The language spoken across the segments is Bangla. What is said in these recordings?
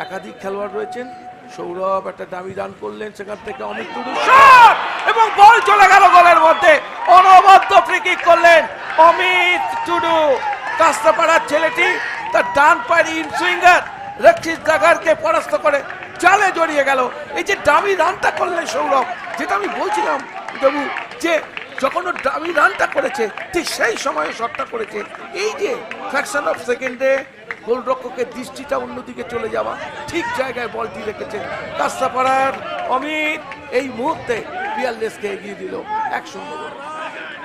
একাধিক খেলোয়াড় রয়েছেন। সৌরভ একটা দামি রান করলেন, সেখান থেকে অমিত টুডু শট এবং বল চলে গেল গোলের মধ্যে। অনবদ্য ফ্রি কিক করলেন অমিত টুডু। কাস্তাপাড়ার ছেলেটি তার ডান পায়ের ইনসুইঙ্গার রক্ষিত দাগারকে পরাস্ত করে জালে জড়িয়ে গেল। এই যে দামি রানটা করলেন সৌরভ, যেটা আমি বলছিলাম দেবু, যে যখন ও দামি রানটা করেছে ঠিক সেই সময়ে শটটা করেছে। এই যে ফ্র্যাকশন অফ সেকেন্ডে গোলরক্ষকের দৃষ্টিটা অন্যদিকে চলে যাওয়া, ঠিক জায়গায় বলটি রেখেছে কাস্তাপাড়ার অমিত। এই মুহূর্তে পিয়ারলেসকে এগিয়ে দিল 1-0 গোলে।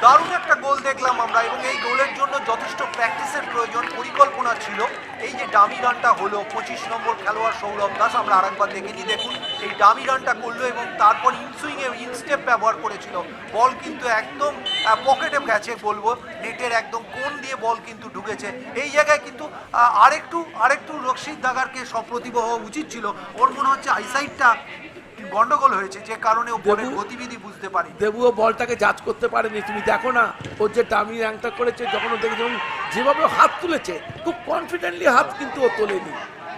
দারুণ একটা গোল দেখলাম আমরা, এবং এই গোলের জন্য যথেষ্ট প্র্যাকটিসের প্রয়োজন, পরিকল্পনা ছিল। এই যে ডামি রানটা হলো 25 নম্বর খেলোয়াড় সৌরভ দাস, আমরা আরেকবার দেখে নিই। দেখুন এই ডামি রানটা করলো এবং তারপর ইনসুইংয়ে ইনস্টেপ ব্যবহার করেছিল। বল কিন্তু একদম পকেটে গেছে, বলবো নেটের একদম কোণ দিয়ে বল কিন্তু ঢুকেছে। এই জায়গায় কিন্তু আরেকটু রক্ষিত দাগারকে সপ্রতিভ হওয়া উচিত ছিল। ওর মনে হচ্ছে আইসাইটটা গন্ডগোল হয়েছে, যে কারণে ও বলের গতিবিধি বুঝতে পারি। দেবুও বলটাকে জাজ করতে পারেনি। তুমি দেখো না ওর যে ডামি র্যাঙ্কটা করেছে, যখন ও দেখে যেমন যেভাবে হাত তুলেছে, খুব কনফিডেন্টলি হাত কিন্তু ও তোলেনি,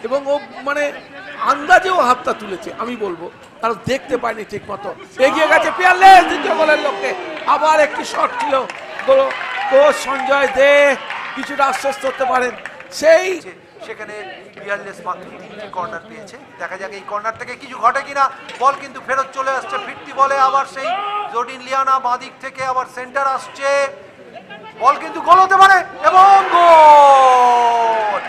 এবং ও মানে আন্দাজেও হাতটা তুলেছে আমি বলবো, কারণ দেখতে পায়নি ঠিক মতো। এগিয়ে গেছে পিয়ারলেস দ্বিতীয় গোলের লক্ষ্যে। আবার একটি শট ছিল, কোচ সঞ্জয় দে কিছুটা আশ্বস্ত হতে পারেন। সেই সেখানে পিয়ারলেস মাত্র 3টি কর্নার পেয়েছে। দেখা যাক এই কর্নার থেকে কিছু ঘটে কিনা। বল কিন্তু ফেরত চলে আসছে ফিরতি বলে। আবার সেই জর্ডিন লিয়ানা বাঁ দিক থেকে আবার সেন্টার আসছে, বল কিন্তু গোল হতে পারে, এবং গোল!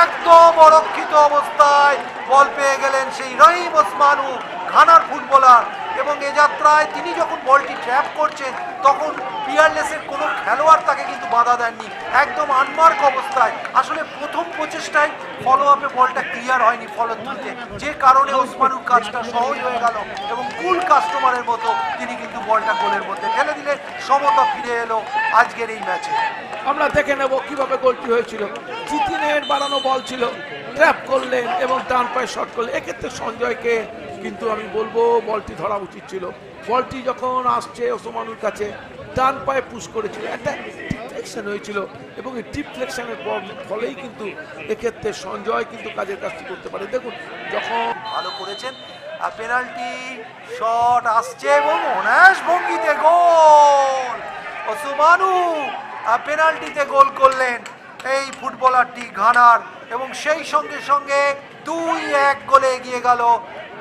একদম অরক্ষিত অবস্থায় বল পেয়ে গেলেন সেই রহিম ওসমানু, ঘানার ফুটবলার। এবং এ যাত্রায় তিনি যখন বলটি ট্র্যাপ করছেন, তখন পিয়ারলেসের কোনো খেলোয়াড় তাকে কিন্তু বাধা দেননি, একদম আনমার্ক অবস্থায়। আসলে প্রথম প্রচেষ্টায় ফলো আপে বলটা ক্লিয়ার হয়নি ফলো তুলতে, যে কারণে ওসমানুর কাজটা সহজ হয়ে গেল, এবং কুল কাস্টমারের মতো তিনি কিন্তু বলটা গোলের মধ্যে ঠেলে দিলেন। সমতা ফিরে এলো আজকের এই ম্যাচে। আমরা দেখে নেব কিভাবে গোলটি হয়েছিল। জিতিনের বাড়ানো বল ছিল, ট্র্যাপ করলেন এবং ডান পায়ে শট করলেন। এক্ষেত্রে সঞ্জয়কে কিন্তু আমি বলবো বলটি ধরা উচিত ছিল। বলটি যখন আসছে ওসমানুর কাছে, ডান পায়ে পুশ করেছিল, একটা ডিফ্লেকশন হয়েছিল, এবং এই ডিফ্লেকশনের ফলেই কিন্তু এক্ষেত্রে সঞ্জয় কিন্তু কাজের কাজটি করতে পারে। দেখুন যখন ভালো করেছেন, পেনাল্টি শট আসছে এবং অনায়াস ভঙ্গিতে গোল। ওসমানু পেনাল্টিতে গোল করলেন এই ফুটবলারটি ঘানার, এবং সেই সঙ্গে সঙ্গে 2-1 গোলে এগিয়ে গেল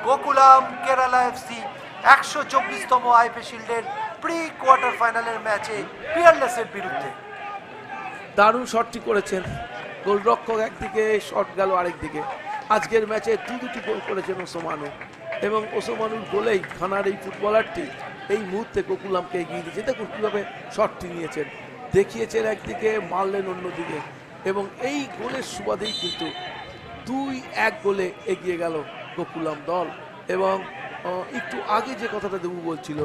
গোকুলাম কেরালা এফসি 124তম আইপি শিল্ডের প্রি কোয়ার্টার ফাইনালের ম্যাচে পিয়ারলেসের বিরুদ্ধে। দারুণ শটটি করেছেন গোলরক্ষক, একদিকে শট গেল আরেকদিকে। আজকের ম্যাচে দুটি গোল করেছেন ওসমানু, এবং ওসমানুর গোলেই ঘানার এই ফুটবলারটি এই মুহূর্তে গোকুলামকে এগিয়ে দিয়েছে। দেখুন কীভাবে শটটি নিয়েছেন, দেখিয়েছেন একদিকে, মারলেন অন্যদিকে, এবং এই গোলের সুবাদেই কিন্তু 2-1 গোলে এগিয়ে গেল গোকুলাম দল। এবং একটু আগে যে কথাটা দেবু বলছিল,